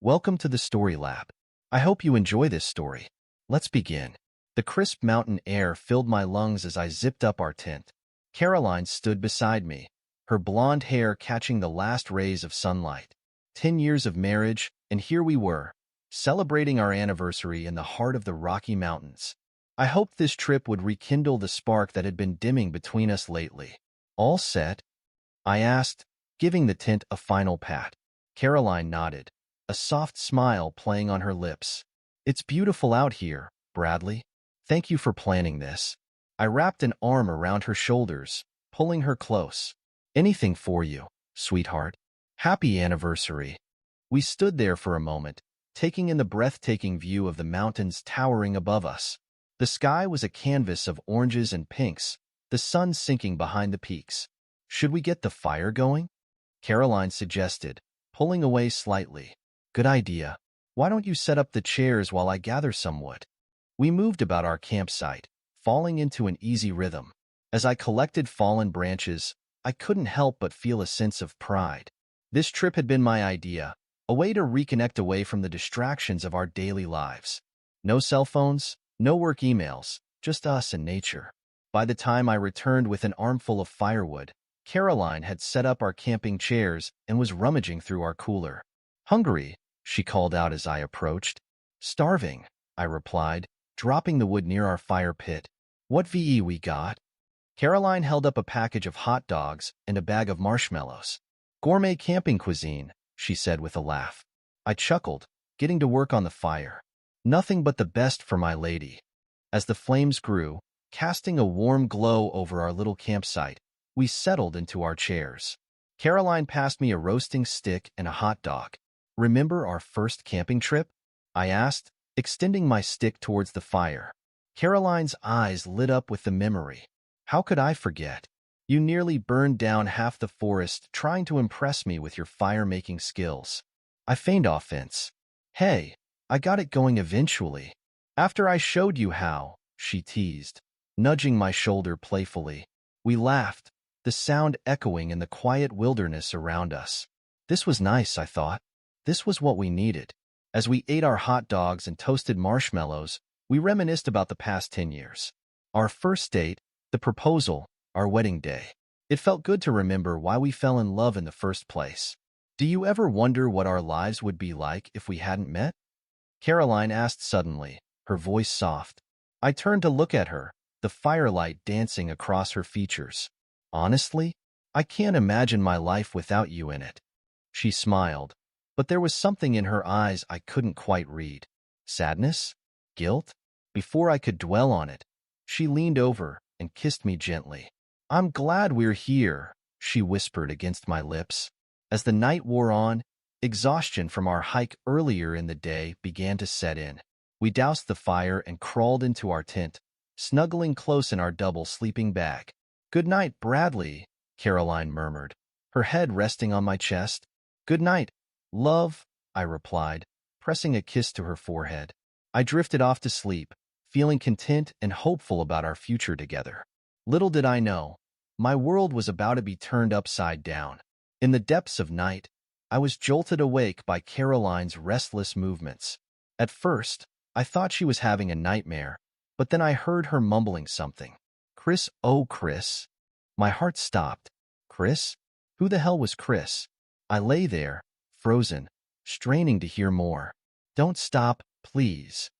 Welcome to the Story Lab. I hope you enjoy this story. Let's begin. The crisp mountain air filled my lungs as I zipped up our tent. Caroline stood beside me, her blonde hair catching the last rays of sunlight. 10 years of marriage, and here we were, celebrating our anniversary in the heart of the Rocky Mountains. I hoped this trip would rekindle the spark that had been dimming between us lately. All set? I asked, giving the tent a final pat. Caroline nodded, a soft smile playing on her lips. It's beautiful out here, Bradley. Thank you for planning this. I wrapped an arm around her shoulders, pulling her close. Anything for you, sweetheart. Happy anniversary. We stood there for a moment, taking in the breathtaking view of the mountains towering above us. The sky was a canvas of oranges and pinks, the sun sinking behind the peaks. Should we get the fire going? Caroline suggested, pulling away slightly. Good idea. Why don't you set up the chairs while I gather some wood? We moved about our campsite, falling into an easy rhythm. As I collected fallen branches, I couldn't help but feel a sense of pride. This trip had been my idea, a way to reconnect away from the distractions of our daily lives. No cell phones, no work emails, just us and nature. By the time I returned with an armful of firewood, Caroline had set up our camping chairs and was rummaging through our cooler. Hungry, she called out as I approached. Starving, I replied, dropping the wood near our fire pit. What VE we got? Caroline held up a package of hot dogs and a bag of marshmallows. Gourmet camping cuisine, she said with a laugh. I chuckled, getting to work on the fire. Nothing but the best for my lady. As the flames grew, casting a warm glow over our little campsite, we settled into our chairs. Caroline passed me a roasting stick and a hot dog. Remember our first camping trip? I asked, extending my stick towards the fire. Caroline's eyes lit up with the memory. How could I forget? You nearly burned down half the forest trying to impress me with your fire-making skills. I feigned offense. Hey, I got it going eventually. After I showed you how, she teased, nudging my shoulder playfully. We laughed, the sound echoing in the quiet wilderness around us. This was nice, I thought. This was what we needed. As we ate our hot dogs and toasted marshmallows, we reminisced about the past 10 years. Our first date, the proposal, our wedding day. It felt good to remember why we fell in love in the first place. Do you ever wonder what our lives would be like if we hadn't met? Caroline asked suddenly, her voice soft. I turned to look at her, the firelight dancing across her features. Honestly, I can't imagine my life without you in it. She smiled, but there was something in her eyes I couldn't quite read. Sadness? Guilt? Before I could dwell on it, she leaned over and kissed me gently. I'm glad we're here, she whispered against my lips. As the night wore on, exhaustion from our hike earlier in the day began to set in. We doused the fire and crawled into our tent, snuggling close in our double sleeping bag. Good night, Bradley, Caroline murmured, her head resting on my chest. Good night, love, I replied, pressing a kiss to her forehead. I drifted off to sleep, feeling content and hopeful about our future together. Little did I know, my world was about to be turned upside down. In the depths of night, I was jolted awake by Caroline's restless movements. At first, I thought she was having a nightmare, but then I heard her mumbling something. Chris, oh Chris. My heart stopped. Chris? Who the hell was Chris? I lay there, frozen, straining to hear more. Don't stop, please.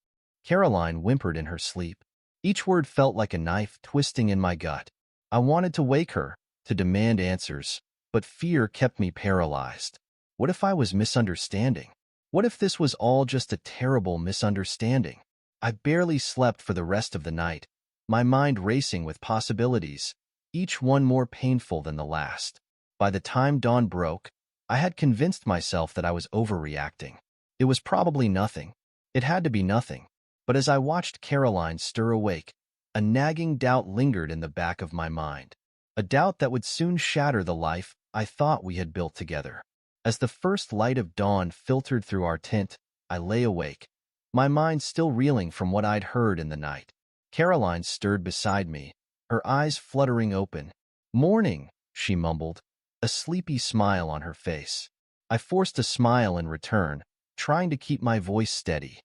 Caroline whimpered in her sleep. Each word felt like a knife twisting in my gut. I wanted to wake her, to demand answers, but fear kept me paralyzed. What if I was misunderstanding? What if this was all just a terrible misunderstanding? I barely slept for the rest of the night, my mind racing with possibilities, each one more painful than the last. By the time dawn broke, I had convinced myself that I was overreacting. It was probably nothing. It had to be nothing. But as I watched Caroline stir awake, a nagging doubt lingered in the back of my mind. A doubt that would soon shatter the life I thought we had built together. As the first light of dawn filtered through our tent, I lay awake, my mind still reeling from what I'd heard in the night. Caroline stirred beside me, her eyes fluttering open. Morning, she mumbled, a sleepy smile on her face. I forced a smile in return, trying to keep my voice steady.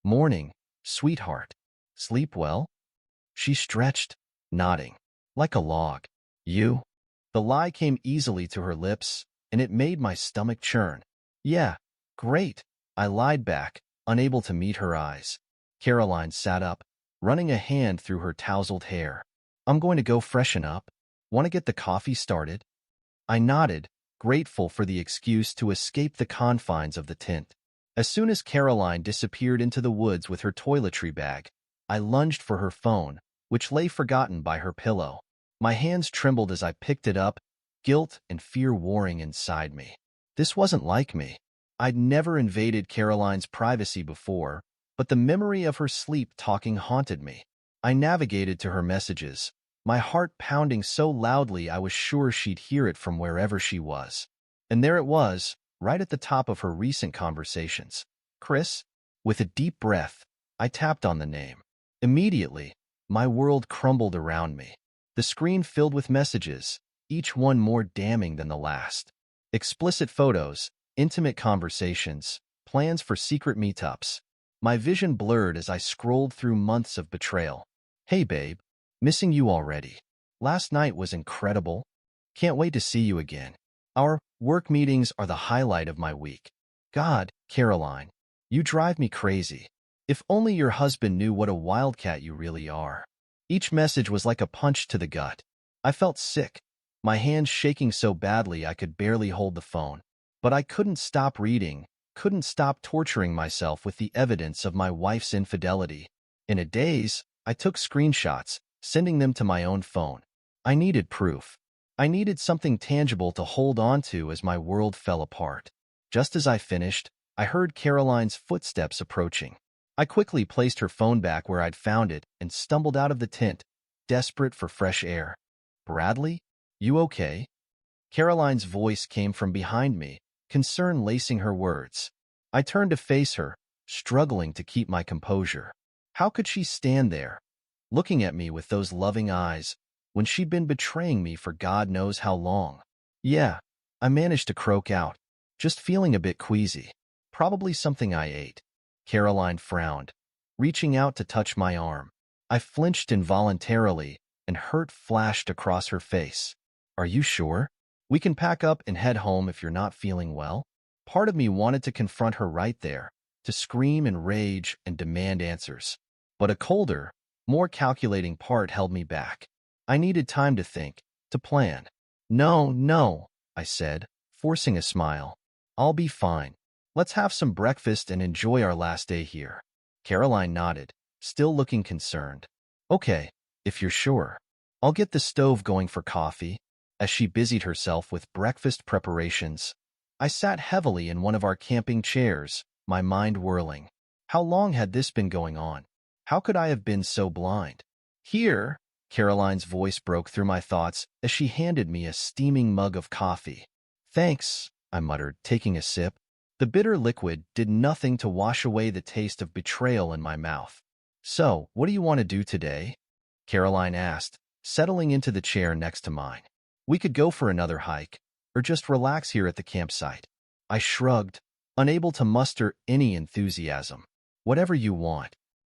"Morning, sweetheart. Sleep well?" She stretched, nodding, like a log. "You?" The lie came easily to her lips, and it made my stomach churn. "Yeah, great," I lied back, unable to meet her eyes. Caroline sat up, running a hand through her tousled hair. "I'm going to go freshen up. Want to get the coffee started?" I nodded, grateful for the excuse to escape the confines of the tent. As soon as Caroline disappeared into the woods with her toiletry bag, I lunged for her phone, which lay forgotten by her pillow. My hands trembled as I picked it up, guilt and fear warring inside me. This wasn't like me. I'd never invaded Caroline's privacy before, but the memory of her sleep talking haunted me. I navigated to her messages, my heart pounding so loudly I was sure she'd hear it from wherever she was. And there it was, right at the top of her recent conversations. "Chris?" With a deep breath, I tapped on the name. Immediately, my world crumbled around me. The screen filled with messages, each one more damning than the last. Explicit photos, intimate conversations, plans for secret meetups. My vision blurred as I scrolled through months of betrayal. "Hey babe, missing you already. Last night was incredible. Can't wait to see you again. Our work meetings are the highlight of my week. God, Caroline, you drive me crazy. If only your husband knew what a wildcat you really are." Each message was like a punch to the gut. I felt sick, my hands shaking so badly I could barely hold the phone. But I couldn't stop reading, couldn't stop torturing myself with the evidence of my wife's infidelity. In a daze, I took screenshots, sending them to my own phone. I needed proof. I needed something tangible to hold on to as my world fell apart. Just as I finished, I heard Caroline's footsteps approaching. I quickly placed her phone back where I'd found it and stumbled out of the tent, desperate for fresh air. "Bradley? You okay?" Caroline's voice came from behind me, concern lacing her words. I turned to face her, struggling to keep my composure. How could she stand there, looking at me with those loving eyes, when she'd been betraying me for God knows how long? "Yeah," I managed to croak out, "just feeling a bit queasy. Probably something I ate." Caroline frowned, reaching out to touch my arm. I flinched involuntarily, and hurt flashed across her face. "Are you sure? We can pack up and head home if you're not feeling well." Part of me wanted to confront her right there, to scream and rage and demand answers. But a colder, more calculating part held me back. I needed time to think, to plan. "No, no," I said, forcing a smile. "I'll be fine. Let's have some breakfast and enjoy our last day here." Caroline nodded, still looking concerned. "Okay, if you're sure. I'll get the stove going for coffee." As she busied herself with breakfast preparations, I sat heavily in one of our camping chairs, my mind whirling. How long had this been going on? How could I have been so blind? "Here," Caroline's voice broke through my thoughts as she handed me a steaming mug of coffee. "Thanks," I muttered, taking a sip. The bitter liquid did nothing to wash away the taste of betrayal in my mouth. "So, what do you want to do today?" Caroline asked, settling into the chair next to mine. "We could go for another hike, or just relax here at the campsite." I shrugged, unable to muster any enthusiasm. "Whatever you want."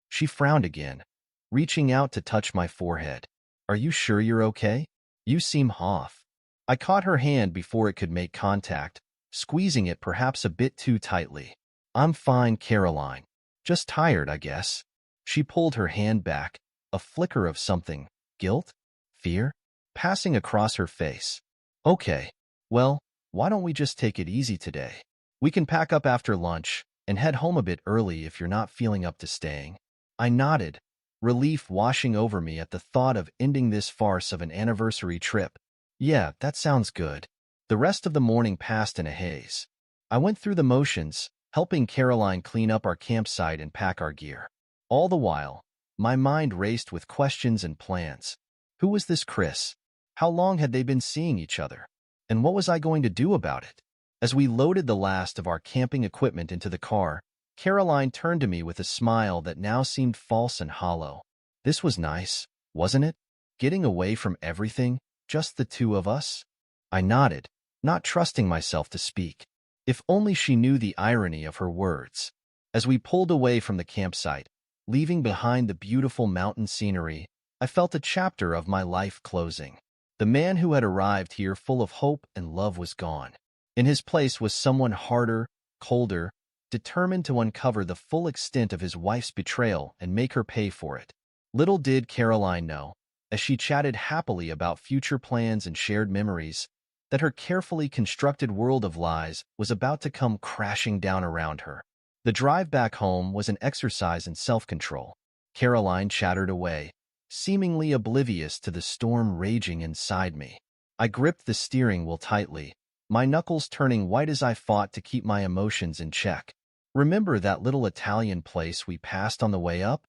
She frowned again, reaching out to touch my forehead. "Are you sure you're okay? You seem off." I caught her hand before it could make contact, squeezing it perhaps a bit too tightly. "I'm fine, Caroline. Just tired, I guess." She pulled her hand back, a flicker of something, guilt? Fear? Passing across her face. "Okay, well, why don't we just take it easy today? We can pack up after lunch and head home a bit early if you're not feeling up to staying." I nodded, relief washing over me at the thought of ending this farce of an anniversary trip. "Yeah, that sounds good." The rest of the morning passed in a haze. I went through the motions, helping Caroline clean up our campsite and pack our gear. All the while, my mind raced with questions and plans. Who was this Chris? How long had they been seeing each other? And what was I going to do about it? As we loaded the last of our camping equipment into the car, Caroline turned to me with a smile that now seemed false and hollow. "This was nice, wasn't it? Getting away from everything, just the two of us?" I nodded, not trusting myself to speak. If only she knew the irony of her words. As we pulled away from the campsite, leaving behind the beautiful mountain scenery, I felt a chapter of my life closing. The man who had arrived here full of hope and love was gone. In his place was someone harder, colder, determined to uncover the full extent of his wife's betrayal and make her pay for it. Little did Caroline know, as she chatted happily about future plans and shared memories, that her carefully constructed world of lies was about to come crashing down around her. The drive back home was an exercise in self-control. Caroline chattered away, seemingly oblivious to the storm raging inside me. I gripped the steering wheel tightly, my knuckles turning white as I fought to keep my emotions in check. "Remember that little Italian place we passed on the way up?"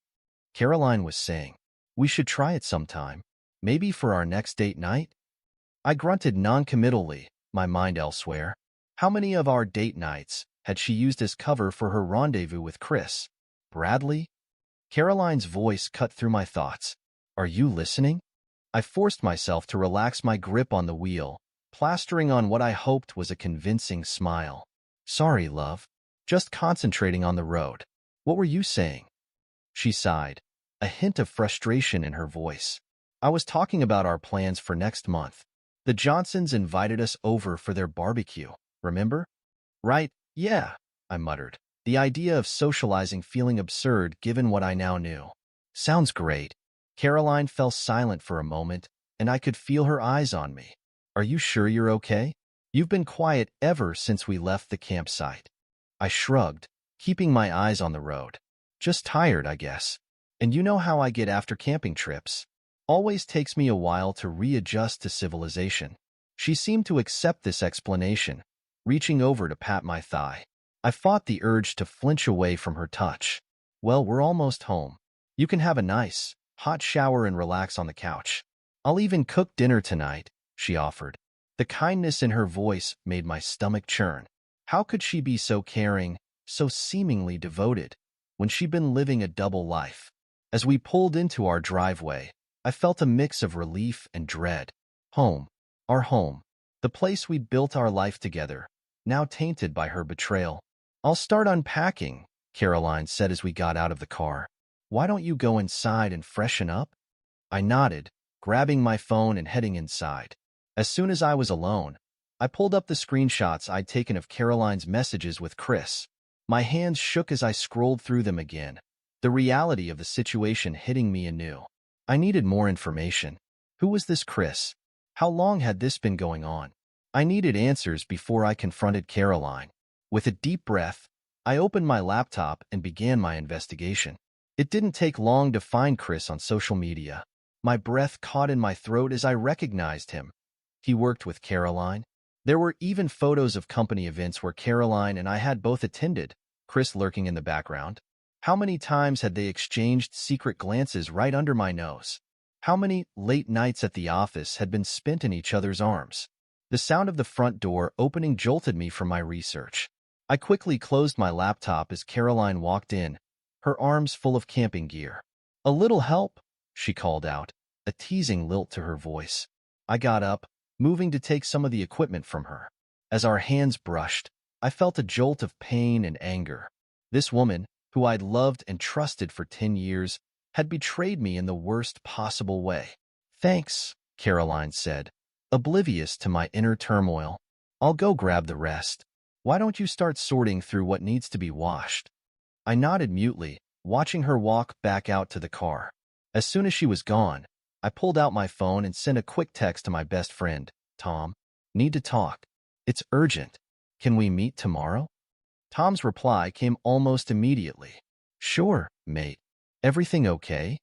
Caroline was saying. "We should try it sometime, maybe for our next date night?" I grunted non-committally, my mind elsewhere. How many of our date nights had she used as cover for her rendezvous with Chris? Bradley? Caroline's voice cut through my thoughts. "Are you listening?" I forced myself to relax my grip on the wheel, plastering on what I hoped was a convincing smile. "Sorry, love. Just concentrating on the road. What were you saying?" She sighed, a hint of frustration in her voice. "I was talking about our plans for next month. The Johnsons invited us over for their barbecue, remember?" "Right, yeah," I muttered, the idea of socializing feeling absurd given what I now knew. "Sounds great." Caroline fell silent for a moment, and I could feel her eyes on me. "Are you sure you're okay? You've been quiet ever since we left the campsite." I shrugged, keeping my eyes on the road. "Just tired, I guess. And you know how I get after camping trips. Always takes me a while to readjust to civilization." She seemed to accept this explanation, reaching over to pat my thigh. I fought the urge to flinch away from her touch. "Well, we're almost home. You can have a nice, hot shower and relax on the couch. I'll even cook dinner tonight," she offered. The kindness in her voice made my stomach churn. How could she be so caring, so seemingly devoted, when she'd been living a double life? As we pulled into our driveway, I felt a mix of relief and dread. Home, our home, the place we'd built our life together, now tainted by her betrayal. "I'll start unpacking," Caroline said as we got out of the car. "Why don't you go inside and freshen up?" I nodded, grabbing my phone and heading inside. As soon as I was alone, I pulled up the screenshots I'd taken of Caroline's messages with Chris. My hands shook as I scrolled through them again, the reality of the situation hitting me anew. I needed more information. Who was this Chris? How long had this been going on? I needed answers before I confronted Caroline. With a deep breath, I opened my laptop and began my investigation. It didn't take long to find Chris on social media. My breath caught in my throat as I recognized him. He worked with Caroline. There were even photos of company events where Caroline and I had both attended, Chris lurking in the background. How many times had they exchanged secret glances right under my nose? How many late nights at the office had been spent in each other's arms? The sound of the front door opening jolted me from my research. I quickly closed my laptop as Caroline walked in, her arms full of camping gear. "A little help?" she called out, a teasing lilt to her voice. I got up, moving to take some of the equipment from her. As our hands brushed, I felt a jolt of pain and anger. This woman, who I'd loved and trusted for 10 years, had betrayed me in the worst possible way. "Thanks," Caroline said, oblivious to my inner turmoil. "I'll go grab the rest. Why don't you start sorting through what needs to be washed?" I nodded mutely, watching her walk back out to the car. As soon as she was gone, I pulled out my phone and sent a quick text to my best friend, Tom. "Need to talk. It's urgent. Can we meet tomorrow?" Tom's reply came almost immediately. "Sure, mate. Everything okay?"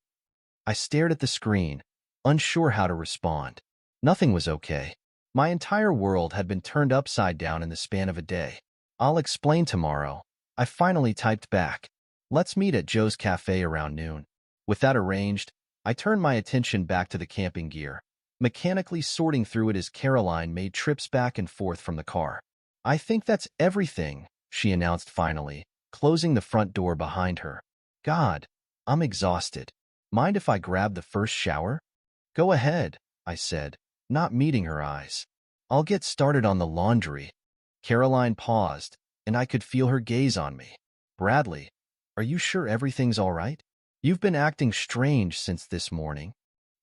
I stared at the screen, unsure how to respond. Nothing was okay. My entire world had been turned upside down in the span of a day. "I'll explain tomorrow." I finally typed back. "Let's meet at Joe's Cafe around noon." With that arranged, I turned my attention back to the camping gear, mechanically sorting through it as Caroline made trips back and forth from the car. "I think that's everything," she announced finally, closing the front door behind her. "God, I'm exhausted. Mind if I grab the first shower?" "Go ahead," I said, not meeting her eyes. "I'll get started on the laundry." Caroline paused, and I could feel her gaze on me. Bradley, are you sure everything's all right? You've been acting strange since this morning.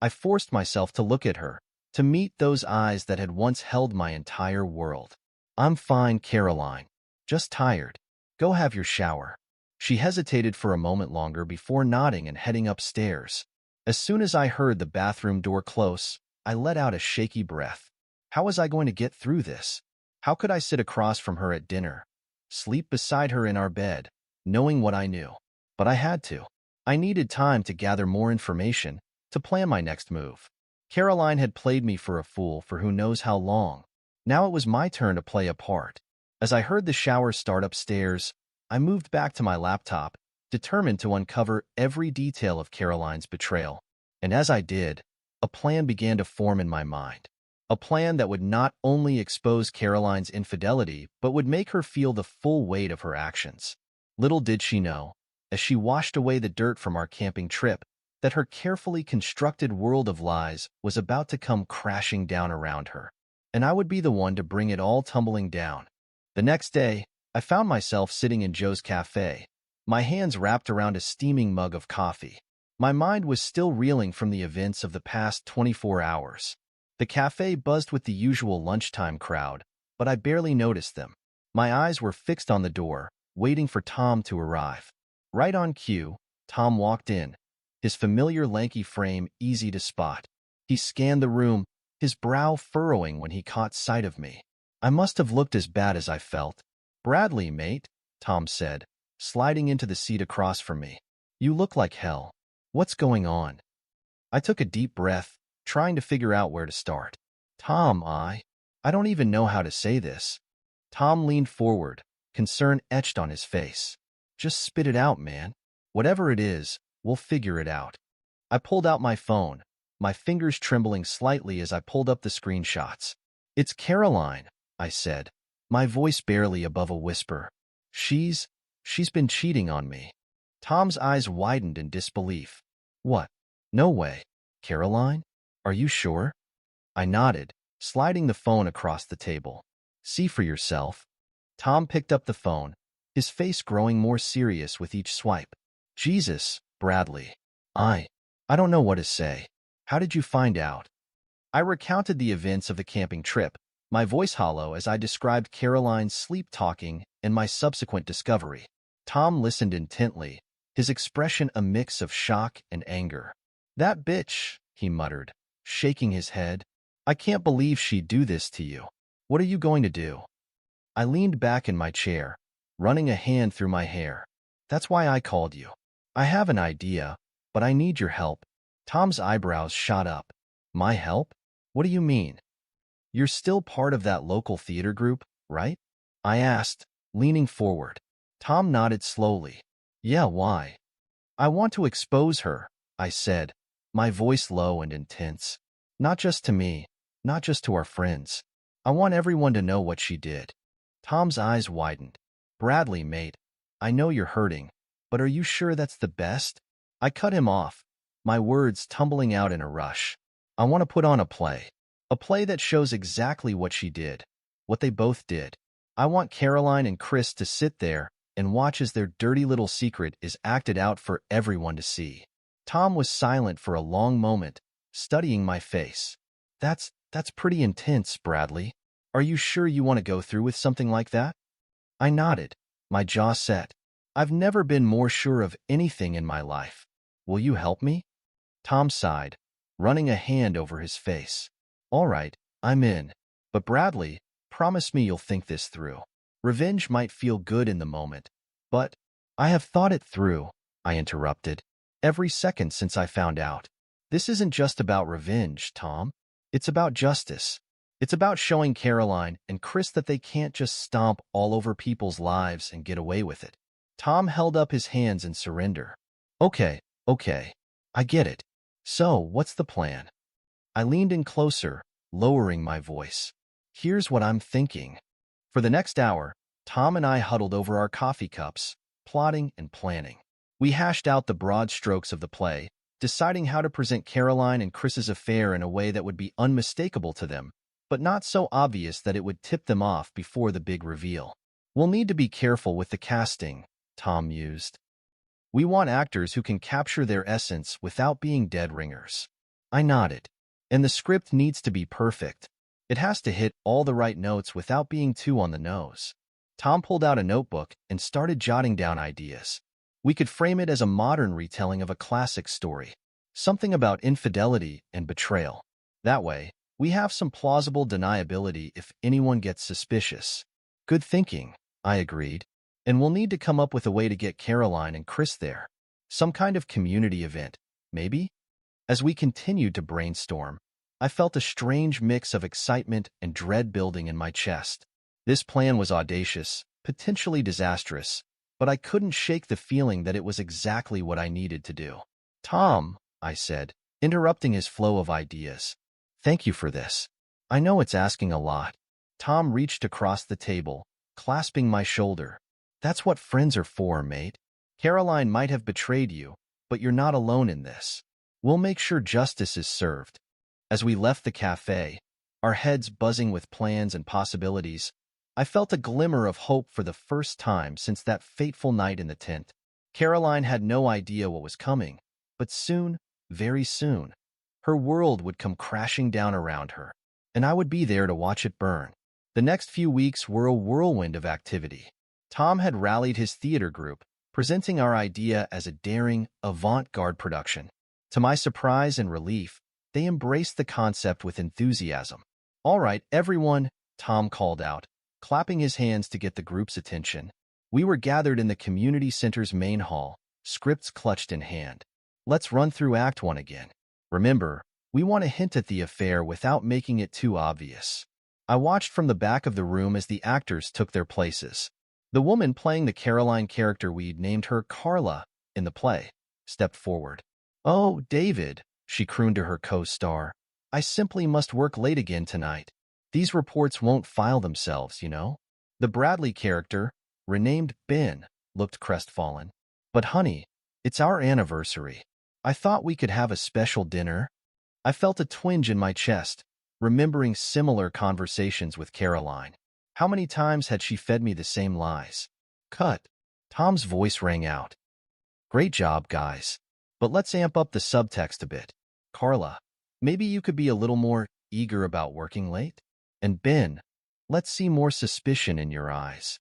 I forced myself to look at her, to meet those eyes that had once held my entire world. I'm fine, Caroline. Just tired. Go have your shower. She hesitated for a moment longer before nodding and heading upstairs. As soon as I heard the bathroom door close, I let out a shaky breath. How was I going to get through this? How could I sit across from her at dinner, sleep beside her in our bed, knowing what I knew? But I had to. I needed time to gather more information, to plan my next move. Caroline had played me for a fool for who knows how long. Now it was my turn to play a part. As I heard the shower start upstairs, I moved back to my laptop, determined to uncover every detail of Caroline's betrayal. And as I did, a plan began to form in my mind. A plan that would not only expose Caroline's infidelity, but would make her feel the full weight of her actions. Little did she know, as she washed away the dirt from our camping trip, that her carefully constructed world of lies was about to come crashing down around her. And I would be the one to bring it all tumbling down. The next day, I found myself sitting in Joe's cafe, my hands wrapped around a steaming mug of coffee. My mind was still reeling from the events of the past 24 hours. The cafe buzzed with the usual lunchtime crowd, but I barely noticed them. My eyes were fixed on the door, waiting for Tom to arrive. Right on cue, Tom walked in, his familiar lanky frame easy to spot. He scanned the room, his brow furrowing when he caught sight of me. I must have looked as bad as I felt. "Bradley, mate," Tom said, sliding into the seat across from me. "You look like hell. What's going on?" I took a deep breath, trying to figure out where to start. "Tom, I don't even know how to say this." Tom leaned forward, concern etched on his face. "Just spit it out, man. Whatever it is, we'll figure it out." I pulled out my phone, my fingers trembling slightly as I pulled up the screenshots. "It's Caroline," I said, my voice barely above a whisper. She's been cheating on me." Tom's eyes widened in disbelief. "What? No way. Caroline? Are you sure?" I nodded, sliding the phone across the table. "See for yourself." Tom picked up the phone, his face growing more serious with each swipe. "Jesus, Bradley. I don't know what to say. How did you find out?" I recounted the events of the camping trip, my voice hollow as I described Caroline's sleep-talking and my subsequent discovery. Tom listened intently, his expression a mix of shock and anger. "That bitch," he muttered, shaking his head. "I can't believe she'd do this to you. What are you going to do?" I leaned back in my chair, running a hand through my hair. "That's why I called you. I have an idea, but I need your help." Tom's eyebrows shot up. "My help? What do you mean?" "You're still part of that local theater group, right?" I asked, leaning forward. Tom nodded slowly. "Yeah, why?" "I want to expose her," I said, my voice low and intense. "Not just to me, not just to our friends. I want everyone to know what she did." Tom's eyes widened. "Bradley, mate, I know you're hurting, but are you sure that's the best?" I cut him off, my words tumbling out in a rush. "I want to put on a play that shows exactly what she did, what they both did. I want Caroline and Chris to sit there and watch as their dirty little secret is acted out for everyone to see." Tom was silent for a long moment, studying my face. That's pretty intense, Bradley. Are you sure you want to go through with something like that?" I nodded, my jaw set. I've never been more sure of anything in my life. "Will you help me?" Tom sighed, running a hand over his face. "All right, I'm in. But Bradley, promise me you'll think this through. Revenge might feel good in the moment, but—" "I have thought it through," I interrupted. "Every second since I found out. This isn't just about revenge, Tom. It's about justice. It's about showing Caroline and Chris that they can't just stomp all over people's lives and get away with it." Tom held up his hands in surrender. Okay, I get it. So, what's the plan?" I leaned in closer, lowering my voice. "Here's what I'm thinking." For the next hour, Tom and I huddled over our coffee cups, plotting and planning. We hashed out the broad strokes of the play, deciding how to present Caroline and Chris's affair in a way that would be unmistakable to them, but not so obvious that it would tip them off before the big reveal. We'll need to be careful with the casting, Tom mused. We want actors who can capture their essence without being dead ringers. I nodded. And the script needs to be perfect. It has to hit all the right notes without being too on the nose. Tom pulled out a notebook and started jotting down ideas. We could frame it as a modern retelling of a classic story. Something about infidelity and betrayal. That way, we have some plausible deniability if anyone gets suspicious. Good thinking, I agreed. And we'll need to come up with a way to get Caroline and Chris there. Some kind of community event, maybe? As we continued to brainstorm, I felt a strange mix of excitement and dread building in my chest. This plan was audacious, potentially disastrous, but I couldn't shake the feeling that it was exactly what I needed to do. Tom, I said, interrupting his flow of ideas. Thank you for this. I know it's asking a lot. Tom reached across the table, clasping my shoulder. That's what friends are for, mate. Caroline might have betrayed you, but you're not alone in this. We'll make sure justice is served. As we left the cafe, our heads buzzing with plans and possibilities, I felt a glimmer of hope for the first time since that fateful night in the tent. Caroline had no idea what was coming, but soon, very soon, her world would come crashing down around her, and I would be there to watch it burn. The next few weeks were a whirlwind of activity. Tom had rallied his theater group, presenting our idea as a daring, avant-garde production. To my surprise and relief, they embraced the concept with enthusiasm. All right, everyone, Tom called out, clapping his hands to get the group's attention. We were gathered in the community center's main hall, scripts clutched in hand. Let's run through Act 1 again. Remember, we want to hint at the affair without making it too obvious. I watched from the back of the room as the actors took their places. The woman playing the Caroline character we'd named her Carla in the play stepped forward. "Oh, David," she crooned to her co-star. "I simply must work late again tonight. These reports won't file themselves, you know." The Bradley character, renamed Ben, looked crestfallen. "But honey, it's our anniversary. I thought we could have a special dinner." I felt a twinge in my chest, remembering similar conversations with Caroline. How many times had she fed me the same lies? Cut. Tom's voice rang out. "Great job, guys. But let's amp up the subtext a bit. Carla, maybe you could be a little more eager about working late? And Ben, let's see more suspicion in your eyes."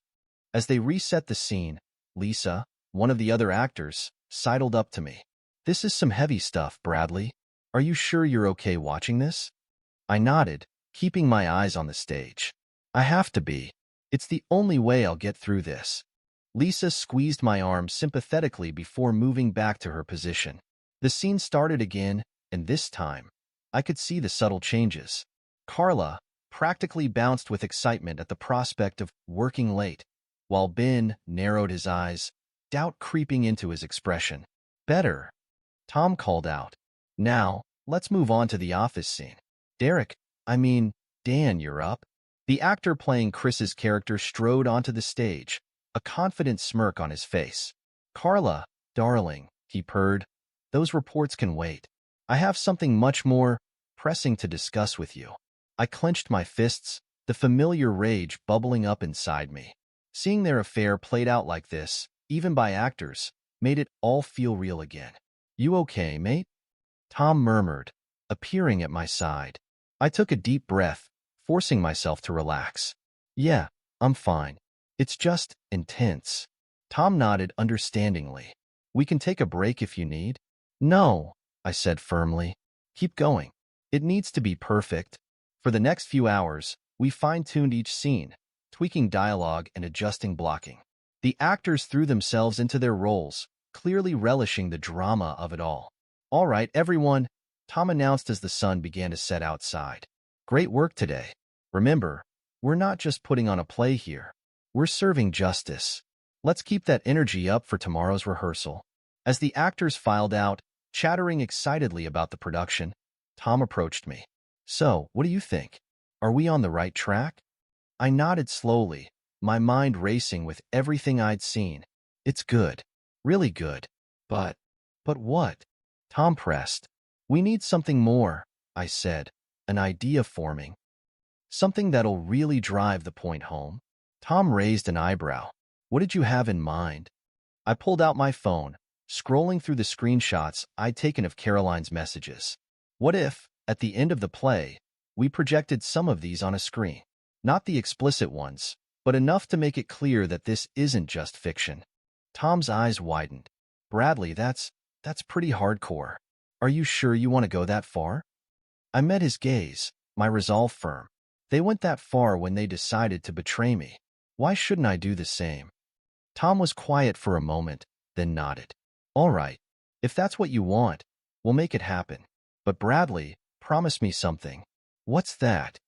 As they reset the scene, Lisa, one of the other actors, sidled up to me. "This is some heavy stuff, Bradley. Are you sure you're okay watching this?" I nodded, keeping my eyes on the stage. "I have to be. It's the only way I'll get through this." Lisa squeezed my arm sympathetically before moving back to her position. The scene started again, and this time, I could see the subtle changes. Carla practically bounced with excitement at the prospect of working late, while Ben narrowed his eyes, doubt creeping into his expression. "Better," Tom called out. "Now, let's move on to the office scene. Dan, you're up." The actor playing Chris's character strode onto the stage, a confident smirk on his face. "Carla, darling," he purred, "those reports can wait. I have something much more pressing to discuss with you." I clenched my fists, the familiar rage bubbling up inside me. Seeing their affair played out like this, even by actors, made it all feel real again. "You okay, mate?" Tom murmured, appearing at my side. I took a deep breath, forcing myself to relax. "Yeah, I'm fine. It's just intense." Tom nodded understandingly. "We can take a break if you need." "No," I said firmly. "Keep going. It needs to be perfect." For the next few hours, we fine-tuned each scene, tweaking dialogue and adjusting blocking. The actors threw themselves into their roles, clearly relishing the drama of it all. "All right, everyone," Tom announced as the sun began to set outside. "Great work today. Remember, we're not just putting on a play here. We're serving justice. Let's keep that energy up for tomorrow's rehearsal." As the actors filed out, chattering excitedly about the production, Tom approached me. "So, what do you think? Are we on the right track?" I nodded slowly, my mind racing with everything I'd seen. "It's good. Really good. But what?" Tom pressed. "We need something more," I said, an idea forming. Something that'll really drive the point home? Tom raised an eyebrow. What did you have in mind? I pulled out my phone, scrolling through the screenshots I'd taken of Caroline's messages. What if, at the end of the play, we projected some of these on a screen? Not the explicit ones, but enough to make it clear that this isn't just fiction. Tom's eyes widened. Bradley, that's pretty hardcore. Are you sure you want to go that far? I met his gaze, my resolve firm. They went that far when they decided to betray me. Why shouldn't I do the same? Tom was quiet for a moment, then nodded. All right, if that's what you want, we'll make it happen. But Bradley, promise me something. What's that?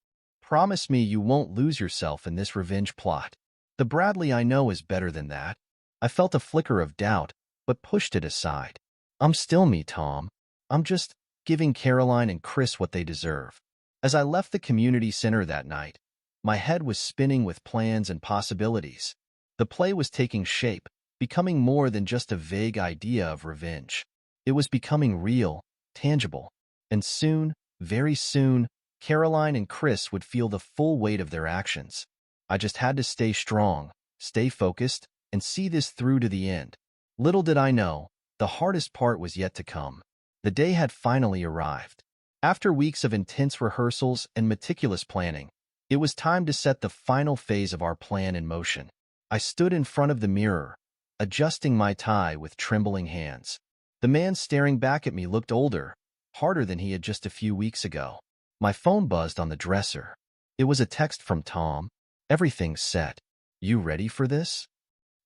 Promise me you won't lose yourself in this revenge plot. The Bradley I know is better than that. I felt a flicker of doubt, but pushed it aside. I'm still me, Tom. I'm just giving Caroline and Chris what they deserve. As I left the community center that night, my head was spinning with plans and possibilities. The play was taking shape, becoming more than just a vague idea of revenge. It was becoming real, tangible. And soon, very soon, Caroline and Chris would feel the full weight of their actions. I just had to stay strong, stay focused, and see this through to the end. Little did I know, the hardest part was yet to come. The day had finally arrived. After weeks of intense rehearsals and meticulous planning, it was time to set the final phase of our plan in motion. I stood in front of the mirror, adjusting my tie with trembling hands. The man staring back at me looked older, harder than he had just a few weeks ago. My phone buzzed on the dresser. It was a text from Tom. Everything's set. You ready for this?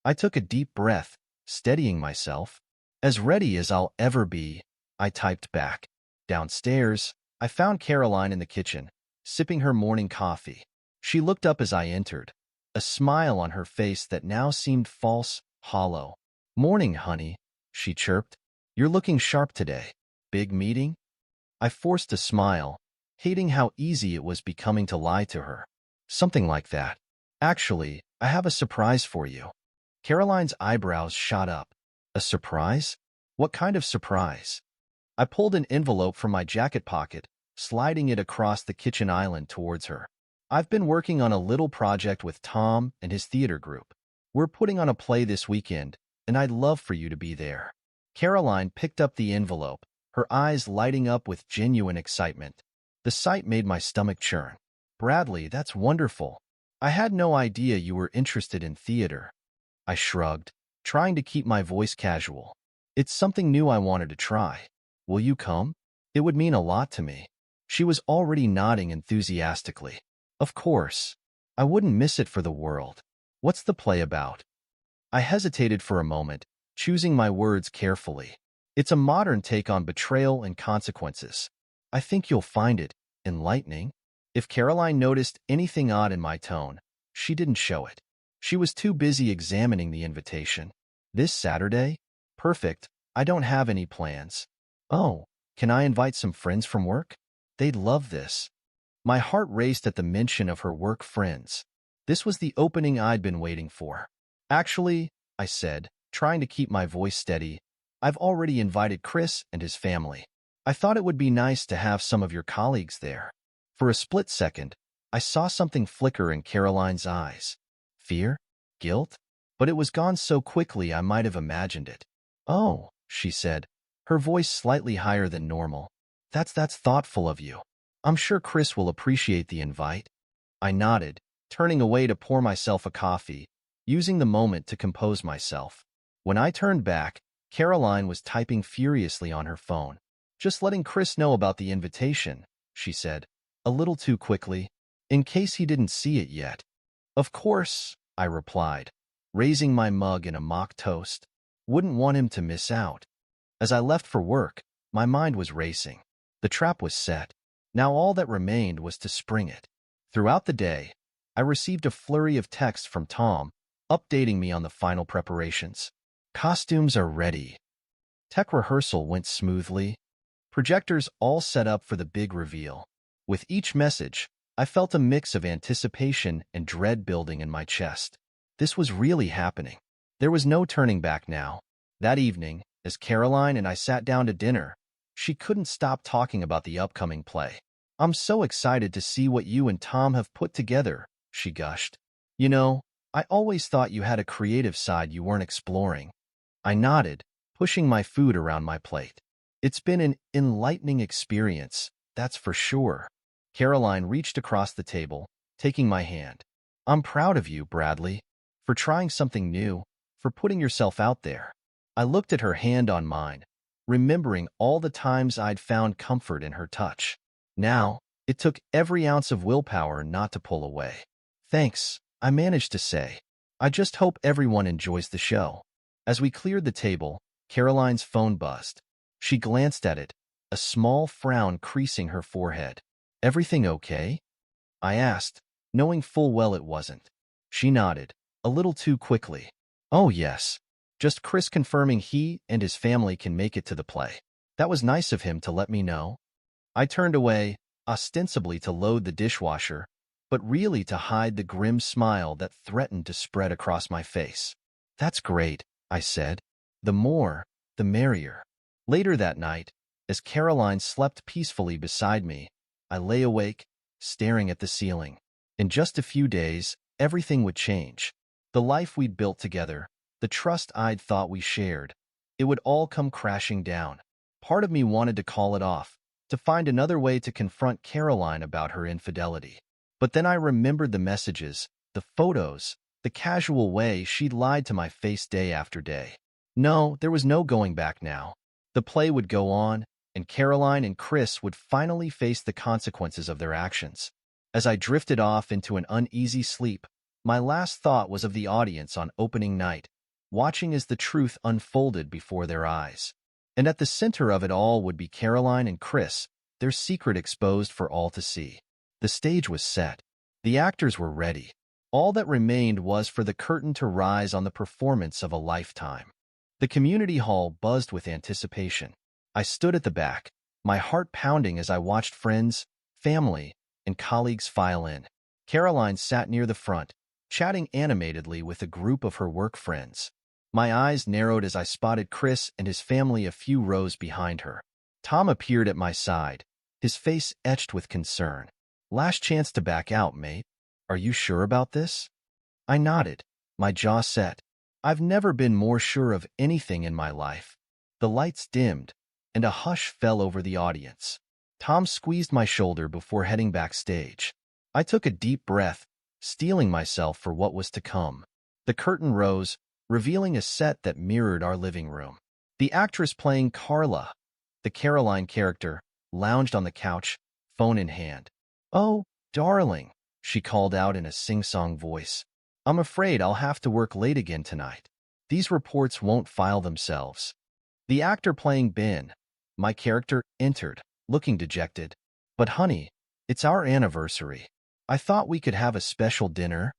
I took a deep breath, steadying myself. As ready as I'll ever be, I typed back. Downstairs, I found Caroline in the kitchen, sipping her morning coffee. She looked up as I entered, a smile on her face that now seemed false, hollow. Morning, honey, she chirped. You're looking sharp today. Big meeting? I forced a smile, hating how easy it was becoming to lie to her. Something like that. Actually, I have a surprise for you. Caroline's eyebrows shot up. A surprise? What kind of surprise? I pulled an envelope from my jacket pocket, sliding it across the kitchen island towards her. I've been working on a little project with Tom and his theater group. We're putting on a play this weekend, and I'd love for you to be there. Caroline picked up the envelope, her eyes lighting up with genuine excitement. The sight made my stomach churn. Bradley, that's wonderful. I had no idea you were interested in theater. I shrugged, trying to keep my voice casual. It's something new I wanted to try. Will you come? It would mean a lot to me. She was already nodding enthusiastically. Of course. I wouldn't miss it for the world. What's the play about? I hesitated for a moment, choosing my words carefully. It's a modern take on betrayal and consequences. I think you'll find it enlightening. If Caroline noticed anything odd in my tone, she didn't show it. She was too busy examining the invitation. This Saturday? Perfect. I don't have any plans. Oh, can I invite some friends from work? They'd love this. My heart raced at the mention of her work friends. This was the opening I'd been waiting for. Actually, I said, trying to keep my voice steady, I've already invited Chris and his family. I thought it would be nice to have some of your colleagues there. For a split second, I saw something flicker in Caroline's eyes. Fear? Guilt? But it was gone so quickly I might have imagined it. Oh, she said, her voice slightly higher than normal. That's thoughtful of you. I'm sure Chris will appreciate the invite. I nodded, turning away to pour myself a coffee, using the moment to compose myself. When I turned back, Caroline was typing furiously on her phone. Just letting Chris know about the invitation, she said, a little too quickly, in case he didn't see it yet. Of course, I replied, raising my mug in a mock toast. Wouldn't want him to miss out. As I left for work, my mind was racing. The trap was set. Now all that remained was to spring it. Throughout the day, I received a flurry of texts from Tom, updating me on the final preparations. Costumes are ready. Tech rehearsal went smoothly. Projectors all set up for the big reveal. With each message, I felt a mix of anticipation and dread building in my chest. This was really happening. There was no turning back now. That evening, as Caroline and I sat down to dinner, she couldn't stop talking about the upcoming play. I'm so excited to see what you and Tom have put together, she gushed. You know, I always thought you had a creative side you weren't exploring. I nodded, pushing my food around my plate. It's been an enlightening experience, that's for sure. Caroline reached across the table, taking my hand. I'm proud of you, Bradley, for trying something new, for putting yourself out there. I looked at her hand on mine, remembering all the times I'd found comfort in her touch. Now, it took every ounce of willpower not to pull away. Thanks, I managed to say. I just hope everyone enjoys the show. As we cleared the table, Caroline's phone buzzed. She glanced at it, a small frown creasing her forehead. Everything okay? I asked, knowing full well it wasn't. She nodded, a little too quickly. Oh yes, just Chris confirming he and his family can make it to the play. That was nice of him to let me know. I turned away, ostensibly to load the dishwasher, but really to hide the grim smile that threatened to spread across my face. That's great, I said. The more, the merrier. Later that night, as Caroline slept peacefully beside me, I lay awake, staring at the ceiling. In just a few days, everything would change. The life we'd built together, the trust I'd thought we shared, it would all come crashing down. Part of me wanted to call it off, to find another way to confront Caroline about her infidelity. But then I remembered the messages, the photos, the casual way she'd lied to my face day after day. No, there was no going back now. The play would go on, and Caroline and Chris would finally face the consequences of their actions. As I drifted off into an uneasy sleep, my last thought was of the audience on opening night, watching as the truth unfolded before their eyes. And at the center of it all would be Caroline and Chris, their secret exposed for all to see. The stage was set. The actors were ready. All that remained was for the curtain to rise on the performance of a lifetime. The community hall buzzed with anticipation. I stood at the back, my heart pounding as I watched friends, family, and colleagues file in. Caroline sat near the front, chatting animatedly with a group of her work friends. My eyes narrowed as I spotted Chris and his family a few rows behind her. Tom appeared at my side, his face etched with concern. Last chance to back out, mate. Are you sure about this? I nodded, my jaw set. I've never been more sure of anything in my life. The lights dimmed, and a hush fell over the audience. Tom squeezed my shoulder before heading backstage. I took a deep breath, steeling myself for what was to come. The curtain rose, revealing a set that mirrored our living room. The actress playing Carla, the Caroline character, lounged on the couch, phone in hand. "Oh, darling," she called out in a sing-song voice. "I'm afraid I'll have to work late again tonight. These reports won't file themselves." The actor playing Ben, my character, entered, looking dejected. "But honey, it's our anniversary. I thought we could have a special dinner."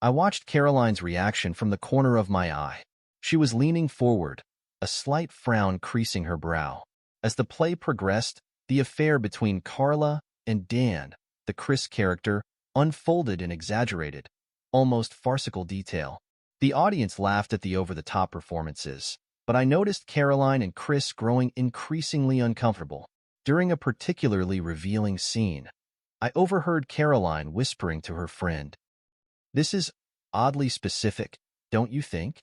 I watched Caroline's reaction from the corner of my eye. She was leaning forward, a slight frown creasing her brow. As the play progressed, the affair between Carla and Dan, the Chris character, unfolded in exaggerated, almost farcical detail. The audience laughed at the over-the-top performances, but I noticed Caroline and Chris growing increasingly uncomfortable. During a particularly revealing scene, I overheard Caroline whispering to her friend, "This is oddly specific, don't you think?"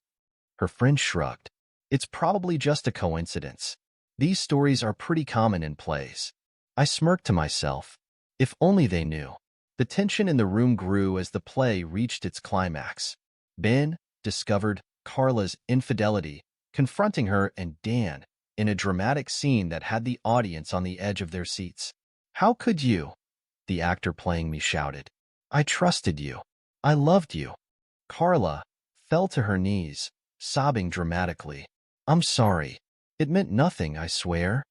Her friend shrugged. "It's probably just a coincidence. These stories are pretty common in plays." I smirked to myself. If only they knew. The tension in the room grew as the play reached its climax. Ben discovered Carla's infidelity, confronting her and Dan in a dramatic scene that had the audience on the edge of their seats. "How could you?" the actor playing me shouted. "I trusted you. I loved you." Carla fell to her knees, sobbing dramatically. "I'm sorry. It meant nothing, I swear."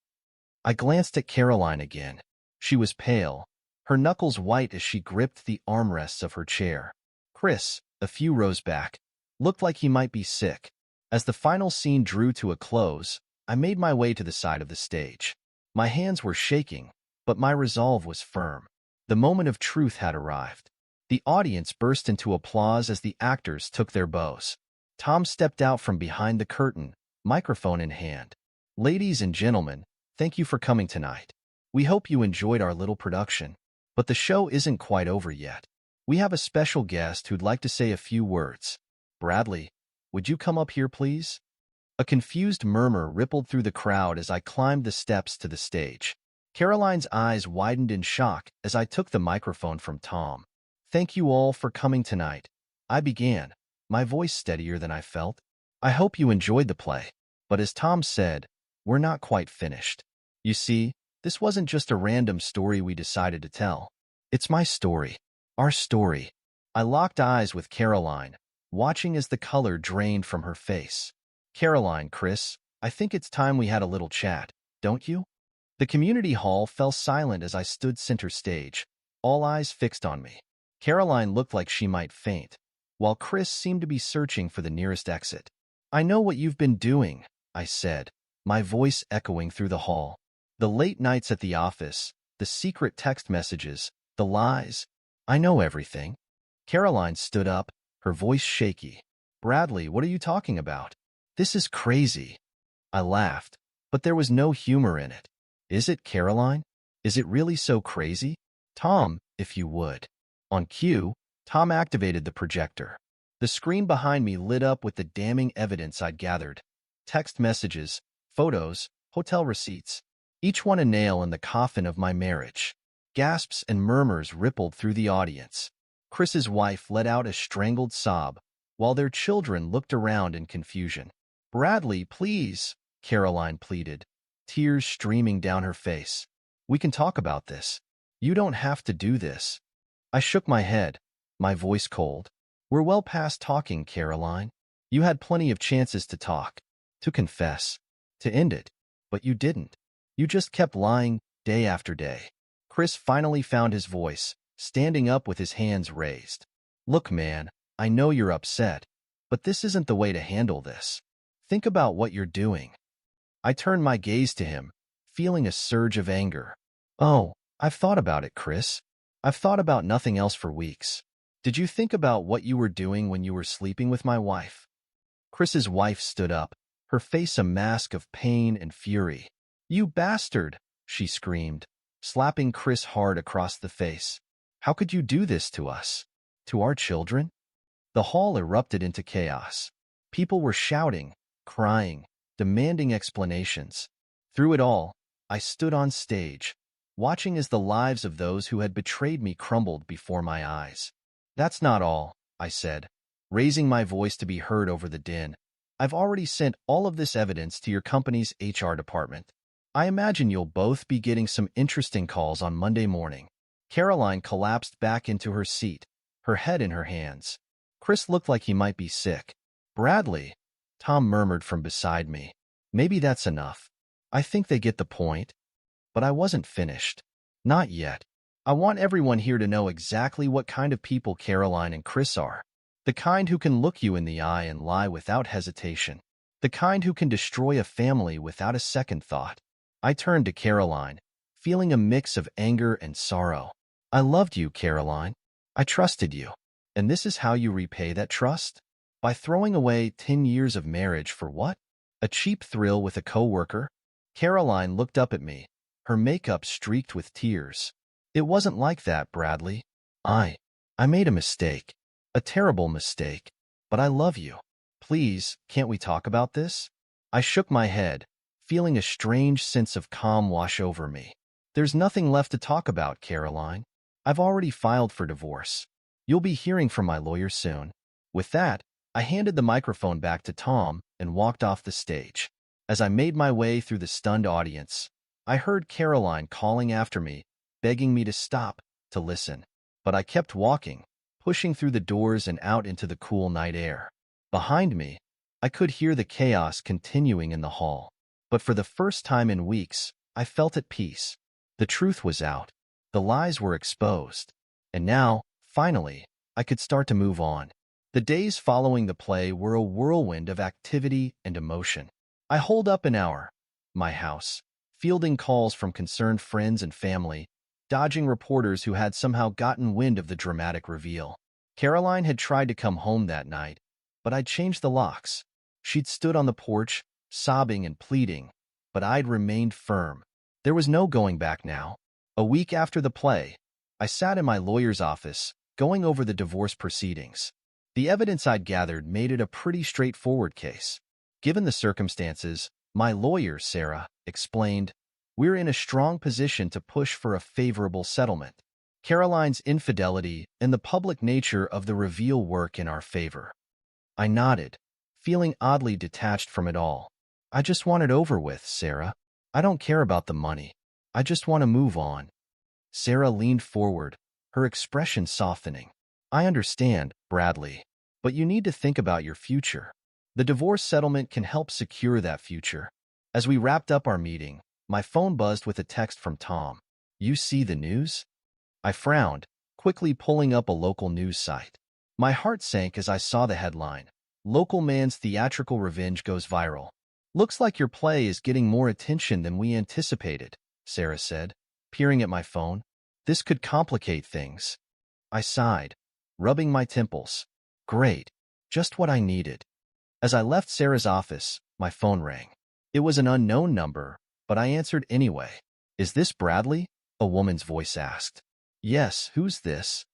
I glanced at Caroline again. She was pale, her knuckles white as she gripped the armrests of her chair. Chris, a few rows back, looked like he might be sick. As the final scene drew to a close, I made my way to the side of the stage. My hands were shaking, but my resolve was firm. The moment of truth had arrived. The audience burst into applause as the actors took their bows. Tom stepped out from behind the curtain, microphone in hand. "Ladies and gentlemen, thank you for coming tonight. We hope you enjoyed our little production. But the show isn't quite over yet. We have a special guest who'd like to say a few words. Bradley, would you come up here, please? A confused murmur rippled through the crowd as I climbed the steps to the stage. Caroline's eyes widened in shock as I took the microphone from Tom. Thank you all for coming tonight. I began, my voice steadier than I felt. I hope you enjoyed the play. But as Tom said, we're not quite finished. You see, this wasn't just a random story we decided to tell. It's my story. Our story. I locked eyes with Caroline, watching as the color drained from her face. Caroline, Chris, I think it's time we had a little chat, don't you? The community hall fell silent as I stood center stage, all eyes fixed on me. Caroline looked like she might faint, while Chris seemed to be searching for the nearest exit. I know what you've been doing, I said, my voice echoing through the hall. The late nights at the office, the secret text messages, the lies. I know everything. Caroline stood up, her voice shaky. Bradley, what are you talking about? This is crazy. I laughed, but there was no humor in it. Is it, Caroline? Is it really so crazy? Tom, if you would. On cue, Tom activated the projector. The screen behind me lit up with the damning evidence I'd gathered. Text messages, photos, hotel receipts. Each one a nail in the coffin of my marriage. Gasps and murmurs rippled through the audience. Chris's wife let out a strangled sob, while their children looked around in confusion. Bradley, please, Caroline pleaded, tears streaming down her face. We can talk about this. You don't have to do this. I shook my head, my voice cold. We're well past talking, Caroline. You had plenty of chances to talk, to confess, to end it, but you didn't. You just kept lying, day after day. Chris finally found his voice, standing up with his hands raised. Look, man, I know you're upset, but this isn't the way to handle this. Think about what you're doing. I turned my gaze to him, feeling a surge of anger. Oh, I've thought about it, Chris. I've thought about nothing else for weeks. Did you think about what you were doing when you were sleeping with my wife? Chris's wife stood up, her face a mask of pain and fury. You bastard, she screamed, slapping Chris hard across the face. How could you do this to us? To our children? The hall erupted into chaos. People were shouting, crying, demanding explanations. Through it all, I stood on stage, watching as the lives of those who had betrayed me crumbled before my eyes. That's not all, I said, raising my voice to be heard over the din. I've already sent all of this evidence to your company's HR department. I imagine you'll both be getting some interesting calls on Monday morning. Caroline collapsed back into her seat, her head in her hands. Chris looked like he might be sick. Bradley, Tom murmured from beside me. Maybe that's enough. I think they get the point. But I wasn't finished. Not yet. I want everyone here to know exactly what kind of people Caroline and Chris are. The kind who can look you in the eye and lie without hesitation. The kind who can destroy a family without a second thought. I turned to Caroline, feeling a mix of anger and sorrow. I loved you, Caroline. I trusted you. And this is how you repay that trust? By throwing away 10 years of marriage for what? A cheap thrill with a coworker? Caroline looked up at me, her makeup streaked with tears. It wasn't like that, Bradley. I made a mistake. A terrible mistake. But I love you. Please, can't we talk about this? I shook my head, feeling a strange sense of calm wash over me. There's nothing left to talk about, Caroline. I've already filed for divorce. You'll be hearing from my lawyer soon. With that, I handed the microphone back to Tom and walked off the stage. As I made my way through the stunned audience, I heard Caroline calling after me, begging me to stop, to listen. But I kept walking, pushing through the doors and out into the cool night air. Behind me, I could hear the chaos continuing in the hall. But for the first time in weeks, I felt at peace. The truth was out. The lies were exposed. And now, finally, I could start to move on. The days following the play were a whirlwind of activity and emotion. I holed up an hour, my house, fielding calls from concerned friends and family, dodging reporters who had somehow gotten wind of the dramatic reveal. Caroline had tried to come home that night, but I'd changed the locks. She'd stood on the porch, sobbing and pleading, but I'd remained firm. There was no going back now. A week after the play, I sat in my lawyer's office, going over the divorce proceedings. The evidence I'd gathered made it a pretty straightforward case. Given the circumstances, my lawyer, Sarah, explained, we're in a strong position to push for a favorable settlement. Caroline's infidelity and the public nature of the reveal work in our favor. I nodded, feeling oddly detached from it all. I just want it over with, Sarah. I don't care about the money. I just want to move on. Sarah leaned forward, her expression softening. I understand, Bradley, but you need to think about your future. The divorce settlement can help secure that future. As we wrapped up our meeting, my phone buzzed with a text from Tom. You see the news? I frowned, quickly pulling up a local news site. My heart sank as I saw the headline. Local man's theatrical revenge goes viral. Looks like your play is getting more attention than we anticipated, Sarah said, peering at my phone. This could complicate things. I sighed, rubbing my temples. Great, just what I needed. As I left Sarah's office, my phone rang. It was an unknown number, but I answered anyway. Is this Bradley? A woman's voice asked. Yes, who's this?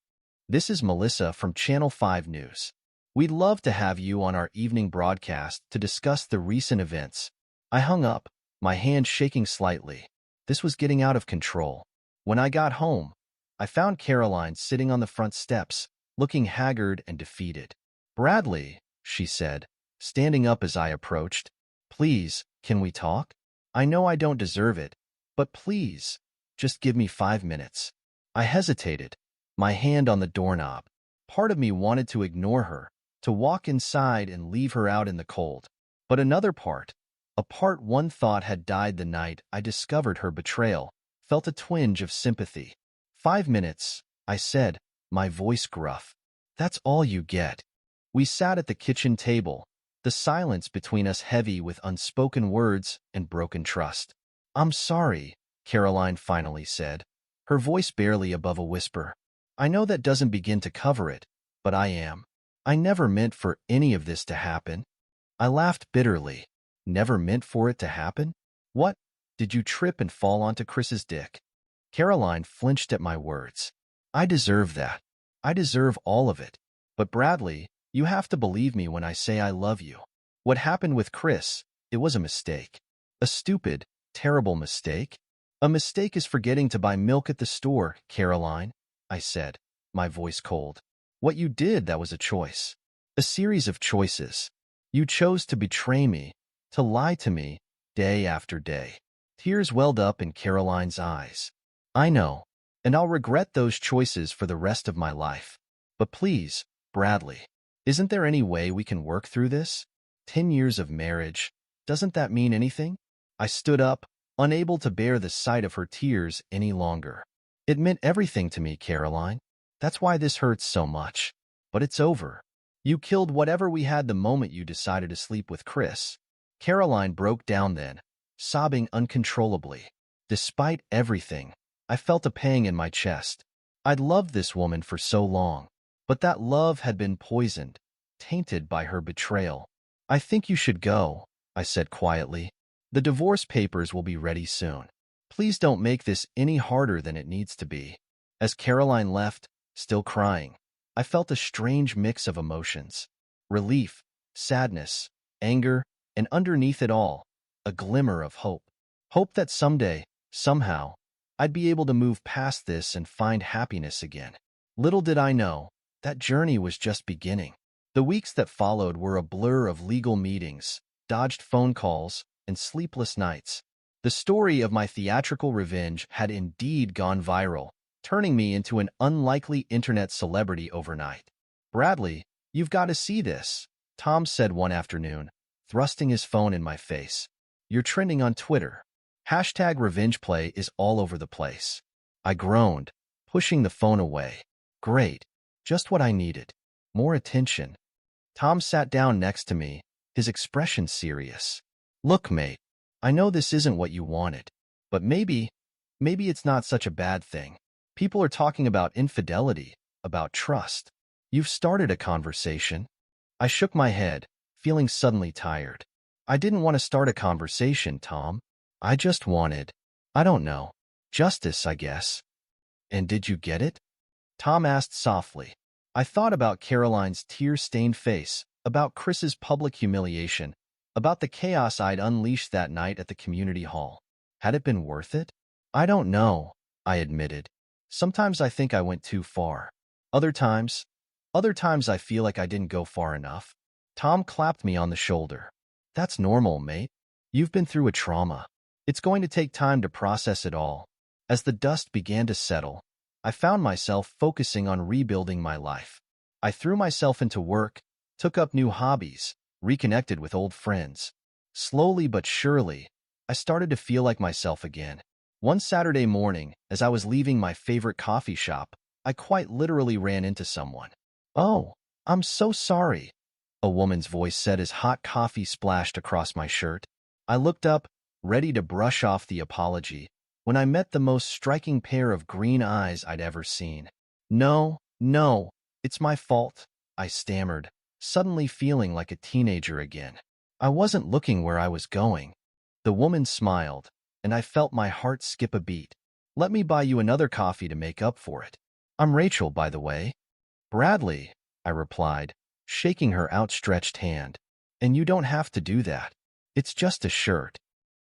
This is Melissa from Channel 5 News. We'd love to have you on our evening broadcast to discuss the recent events. I hung up, my hand shaking slightly. This was getting out of control. When I got home, I found Caroline sitting on the front steps, looking haggard and defeated. Bradley, she said, standing up as I approached. Please, can we talk? I know I don't deserve it, but please, just give me 5 minutes. I hesitated, my hand on the doorknob. Part of me wanted to ignore her, to walk inside and leave her out in the cold. But another part, a part one thought had died the night I discovered her betrayal, felt a twinge of sympathy. 5 minutes, I said, my voice gruff. That's all you get. We sat at the kitchen table, the silence between us heavy with unspoken words and broken trust. I'm sorry, Caroline finally said, her voice barely above a whisper. I know that doesn't begin to cover it, but I am. I never meant for any of this to happen. I laughed bitterly. Never meant for it to happen? What? Did you trip and fall onto Chris's dick? Caroline flinched at my words. I deserve that. I deserve all of it. But Bradley, you have to believe me when I say I love you. What happened with Chris, it was a mistake. A stupid, terrible mistake. A mistake is forgetting to buy milk at the store, Caroline, I said, my voice cold. What you did, that was a choice. A series of choices. You chose to betray me, to lie to me, day after day. Tears welled up in Caroline's eyes. I know, and I'll regret those choices for the rest of my life. But please, Bradley, isn't there any way we can work through this? 10 years of marriage, doesn't that mean anything? I stood up, unable to bear the sight of her tears any longer. It meant everything to me, Caroline. That's why this hurts so much. But it's over. You killed whatever we had the moment you decided to sleep with Chris. Caroline broke down then, sobbing uncontrollably. Despite everything, I felt a pang in my chest. I'd loved this woman for so long, but that love had been poisoned, tainted by her betrayal. I think you should go, I said quietly. The divorce papers will be ready soon. Please don't make this any harder than it needs to be. As Caroline left, still crying, I felt a strange mix of emotions. Relief, sadness, anger, and underneath it all, a glimmer of hope. Hope that someday, somehow, I'd be able to move past this and find happiness again. Little did I know, that journey was just beginning. The weeks that followed were a blur of legal meetings, dodged phone calls, and sleepless nights. The story of my theatrical revenge had indeed gone viral, turning me into an unlikely internet celebrity overnight. Bradley, you've got to see this, Tom said one afternoon, thrusting his phone in my face. You're trending on Twitter. #RevengePlay is all over the place. I groaned, pushing the phone away. Great, just what I needed. More attention. Tom sat down next to me, his expression serious. Look, mate, I know this isn't what you wanted, but maybe it's not such a bad thing. People are talking about infidelity, about trust. You've started a conversation. I shook my head, feeling suddenly tired. I didn't want to start a conversation, Tom. I just wanted I don't know. Justice, I guess. And did you get it? Tom asked softly. I thought about Caroline's tear-stained face, about Chris's public humiliation, about the chaos I'd unleashed that night at the community hall. Had it been worth it? I don't know, I admitted. Sometimes I think I went too far. Other times I feel like I didn't go far enough. Tom clapped me on the shoulder. That's normal, mate. You've been through a trauma. It's going to take time to process it all. As the dust began to settle, I found myself focusing on rebuilding my life. I threw myself into work, took up new hobbies, reconnected with old friends. Slowly but surely, I started to feel like myself again. One Saturday morning, as I was leaving my favorite coffee shop, I quite literally ran into someone. "Oh, I'm so sorry," a woman's voice said as hot coffee splashed across my shirt. I looked up, ready to brush off the apology, when I met the most striking pair of green eyes I'd ever seen. No, it's my fault," I stammered, suddenly feeling like a teenager again. I wasn't looking where I was going. The woman smiled, and I felt my heart skip a beat. "Let me buy you another coffee to make up for it. I'm Rachel, by the way." "Bradley," I replied, shaking her outstretched hand. "And you don't have to do that. It's just a shirt."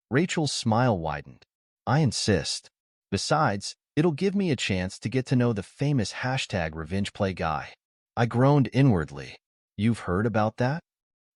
Rachel's smile widened. "I insist. Besides, it'll give me a chance to get to know the famous #RevengePlay guy." I groaned inwardly. "You've heard about that?"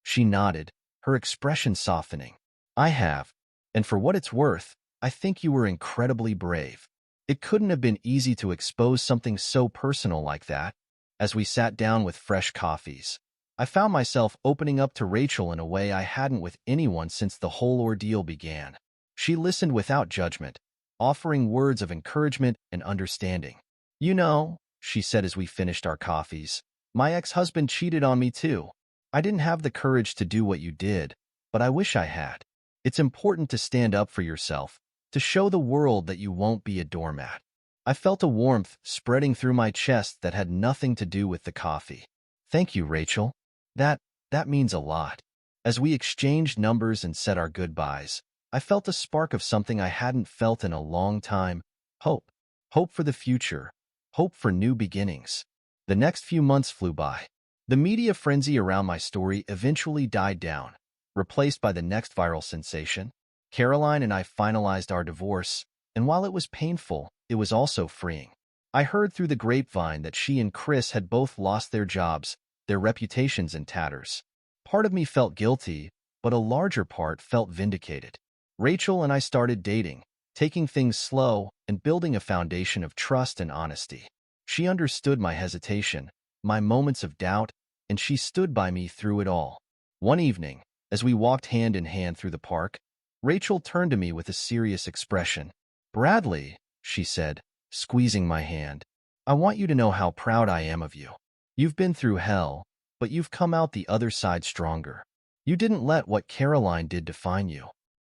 She nodded, her expression softening. "I have. And for what it's worth, I think you were incredibly brave. It couldn't have been easy to expose something so personal like that." As we sat down with fresh coffees, I found myself opening up to Rachel in a way I hadn't with anyone since the whole ordeal began. She listened without judgment, offering words of encouragement and understanding. "You know," she said as we finished our coffees, "my ex-husband cheated on me too. I didn't have the courage to do what you did, but I wish I had. It's important to stand up for yourself, to show the world that you won't be a doormat." I felt a warmth spreading through my chest that had nothing to do with the coffee. "Thank you, Rachel. That means a lot." As we exchanged numbers and said our goodbyes, I felt a spark of something I hadn't felt in a long time. Hope. Hope for the future. Hope for new beginnings. The next few months flew by. The media frenzy around my story eventually died down, replaced by the next viral sensation. Caroline and I finalized our divorce, and while it was painful, it was also freeing. I heard through the grapevine that she and Chris had both lost their jobs, their reputations in tatters. Part of me felt guilty, but a larger part felt vindicated. Rachel and I started dating, taking things slow and building a foundation of trust and honesty. She understood my hesitation, my moments of doubt, and she stood by me through it all. One evening, as we walked hand in hand through the park, Rachel turned to me with a serious expression. "Bradley," she said, squeezing my hand, "I want you to know how proud I am of you. You've been through hell, but you've come out the other side stronger. You didn't let what Caroline did define you."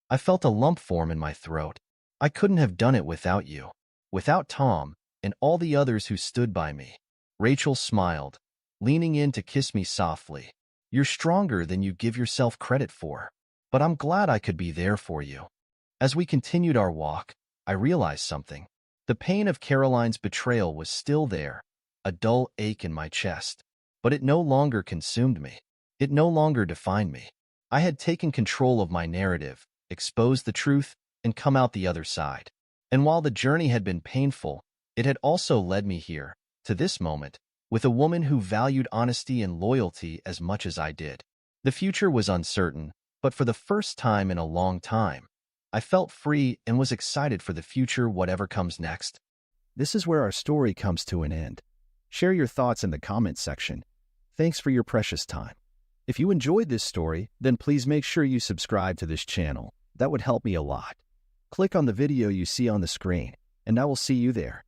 I felt a lump form in my throat. I couldn't have done it without you, without Tom, and all the others who stood by me. Rachel smiled, leaning in to kiss me softly. "You're stronger than you give yourself credit for, but I'm glad I could be there for you." As we continued our walk, I realized something. The pain of Caroline's betrayal was still there, a dull ache in my chest, but it no longer consumed me. It no longer defined me. I had taken control of my narrative, exposed the truth, and come out the other side. And while the journey had been painful, it had also led me here, to this moment, with a woman who valued honesty and loyalty as much as I did. The future was uncertain, but for the first time in a long time, I felt free and was excited for the future, whatever comes next. This is where our story comes to an end. Share your thoughts in the comments section. Thanks for your precious time. If you enjoyed this story, then please make sure you subscribe to this channel. That would help me a lot. Click on the video you see on the screen, and I will see you there.